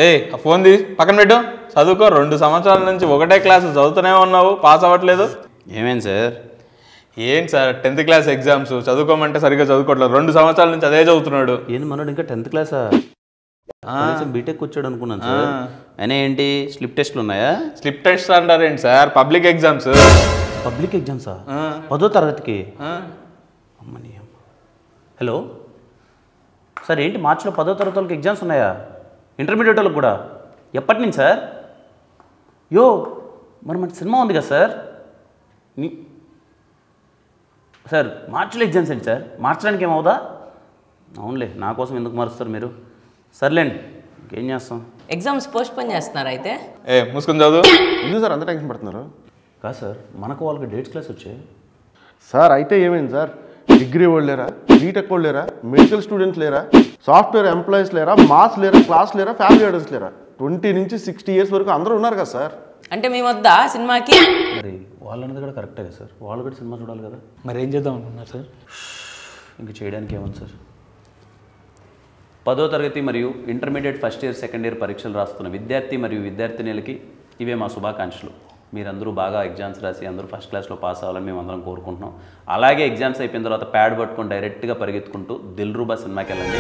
ఆ ఫోన్ తీ పక్కన పెట్టు. చదువుకో. 2 సంవత్సరాల నుంచి ఒకటే క్లాసు చదువుతూనే ఉన్నావు, పాస్ అవ్వట్లేదు. ఏమేం సార్? ఏంటి సార్ 10th క్లాస్ ఎగ్జామ్స్ చదువుకోమంటే సరిగ్గా చదువుకోవట్లేదు. 2 సంవత్సరాల నుంచి అదే చదువుతున్నాడు. ఏంది మనోడు ఇంకా 10th క్లాసా? బీటెక్ వచ్చాడు అనుకున్నాను సార్. అయినా ఏంటి స్లిప్ టెస్ట్లు ఉన్నాయా? స్లిప్ టెస్ట్ అంటారు ఏంటి సార్? Public exams. పబ్లిక్ ఎగ్జామ్సా? 10వ తరగతికి? అమ్మని అమ్మ. హలో సార్, ఏంటి మార్చిలో 10వ తరగతి వాళ్ళకి ఎగ్జామ్స్ ఉన్నాయా? ఇంటర్మీడియట్ వాళ్ళకి కూడా? ఎప్పటి నుంచి సార్? మరి మన సినిమా ఉంది కదా సార్. సార్ మార్చిలో ఎగ్జామ్స్ ఏంటి సార్? మార్చడానికి ఏమవుదా? అవునులే, నా కోసం ఎందుకు మారుస్తారు మీరు? సర్లేండి, ఇంకేం చేస్తాం. ఎగ్జామ్స్ పోస్ట్పోన్ చేస్తున్నారు అయితే? మూసుకొని చదువు. ఎందుకు సార్ అంత టెన్షన్ పడుతున్నారు? కాదు సార్, మనకు వాళ్ళకి డేట్స్ క్లాస్ వచ్చాయి సార్. అయితే ఏమైంది సార్? డిగ్రీ వాళ్ళు లేరా, బీటెక్ వాళ్ళు లేరా, మెడికల్ స్టూడెంట్స్ లేరా, సాఫ్ట్వేర్ ఎంప్లాయీస్ లేరా, మాస్ లేరా, క్లాస్ లేరా, ఫ్యామిలీ ఆర్డర్స్ లేరా? 20 నుంచి 60 ఇయర్స్ వరకు అందరూ ఉన్నారు కదా సార్. అంటే మేము వద్దా సినిమాకి? మరి వాళ్ళనేది కూడా కరెక్టే కదా సార్, వాళ్ళు కూడా సినిమా చూడాలి కదా. మరి ఏం చేద్దాం అనుకున్నారు సార్? ఇంక చేయడానికి ఏముంది సార్. 10వ తరగతి మరియు intermediate first year second year పరీక్షలు రాస్తున్న విద్యార్థి మరియు విద్యార్థినులకి ఇవే మా శుభాకాంక్షలు. మీరందరూ బాగా ఎగ్జామ్స్ రాసి అందరూ ఫస్ట్ క్లాస్లో పాస్ అవ్వాలని మేము అందరం కోరుకుంటున్నాం. అలాగే ఎగ్జామ్స్ అయిపోయిన తర్వాత ప్యాడ్ పట్టుకొని డైరెక్ట్గా పరిగెత్తుకుంటూ దిల్రూబా సినిమాకి వెళ్ళండి.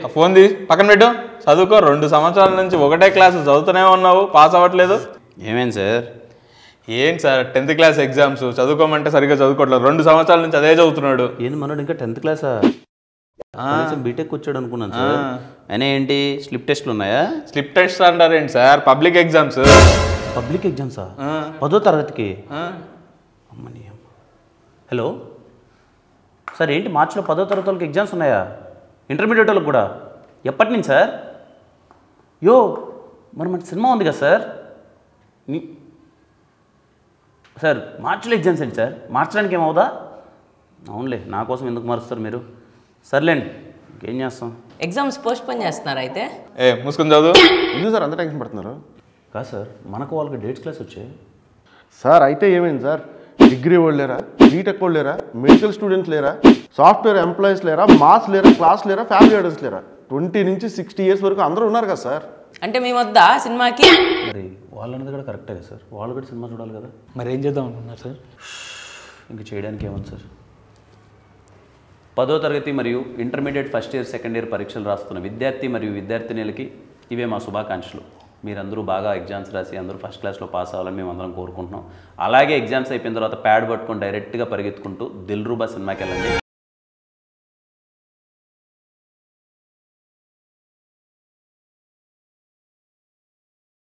ఆ ఫోన్ తీ పక్కన పెట్టు. చదువుకో. 2 సంవత్సరాల నుంచి ఒకటే క్లాసు చదువుతూనే ఉన్నావు, పాస్ అవ్వట్లేదు. ఏమేం సార్? ఏంటి సార్ 10th క్లాస్ ఎగ్జామ్స్ చదువుకోమంటే సరిగ్గా చదువుకోవట్లేదు. 2 సంవత్సరాల నుంచి అదే చదువుతున్నాడు. ఏంది మనోడు ఇంకా 10th క్లాసా? బీటెక్ వచ్చాడు అనుకున్నాను సార్. అయినా ఏంటి స్లిప్ టెస్ట్లు ఉన్నాయా? స్లిప్ టెస్ట్ అంటారు ఏంటి సార్? Public exams. పబ్లిక్ ఎగ్జామ్సా? 10వ తరగతికి? అమ్మని అమ్మ. హలో సార్, ఏంటి మార్చిలో 10వ తరగతి వాళ్ళకి ఎగ్జామ్స్ ఉన్నాయా? ఇంటర్మీడియట్ వాళ్ళకి కూడా? ఎప్పటి నుంచి సార్? మరి మన సినిమా ఉంది కదా సార్. సార్ మార్చిలో ఎగ్జామ్స్ ఏంటి సార్? మార్చడానికి ఏమవుదా? అవునులే, నా కోసం ఎందుకు మారుస్తారు మీరు? సర్లేండి, ఇంకేం చేస్తాం. ఎగ్జామ్స్ పోస్ట్పోన్ చేస్తున్నారు అయితే? మూసుకొని చదువు. ఎందుకు సార్ అంత టెన్షన్ పడుతున్నారు? కాదు సార్, మనకు వాళ్ళకి డేట్స్ క్లాస్ వచ్చాయి సార్. అయితే ఏమైంది సార్? డిగ్రీ వాళ్ళు లేరా, బీటెక్ వాళ్ళు లేరా, మెడికల్ స్టూడెంట్స్ లేరా, సాఫ్ట్వేర్ ఎంప్లాయీస్ లేరా, మాస్ లేరా, క్లాస్ లేరా, ఫ్యామిలీ ఆర్డర్స్ లేరా? 20 నుంచి 60 ఇయర్స్ వరకు అందరూ ఉన్నారు కదా సార్. అంటే మేము వద్దా సినిమాకి? మరి వాళ్ళనేది కూడా కరెక్టే కదా సార్, వాళ్ళు కూడా సినిమా చూడాలి కదా. మరి ఏం చేద్దాం అనుకున్నారు సార్? ఇంక చేయడానికి ఏముంది సార్. 10వ తరగతి మరియు intermediate first year second year పరీక్షలు రాస్తున్న విద్యార్థి మరియు విద్యార్థినులకి ఇవే మా శుభాకాంక్షలు. మీరందరూ బాగా ఎగ్జామ్స్ రాసి అందరూ ఫస్ట్ క్లాస్లో పాస్ అవ్వాలని మేము అందరం కోరుకుంటున్నాం. అలాగే ఎగ్జామ్స్ అయిపోయిన తర్వాత ప్యాడ్ పట్టుకొని డైరెక్ట్గా పరిగెత్తుకుంటూ దిల్రూబా సినిమాకి వెళ్ళండి.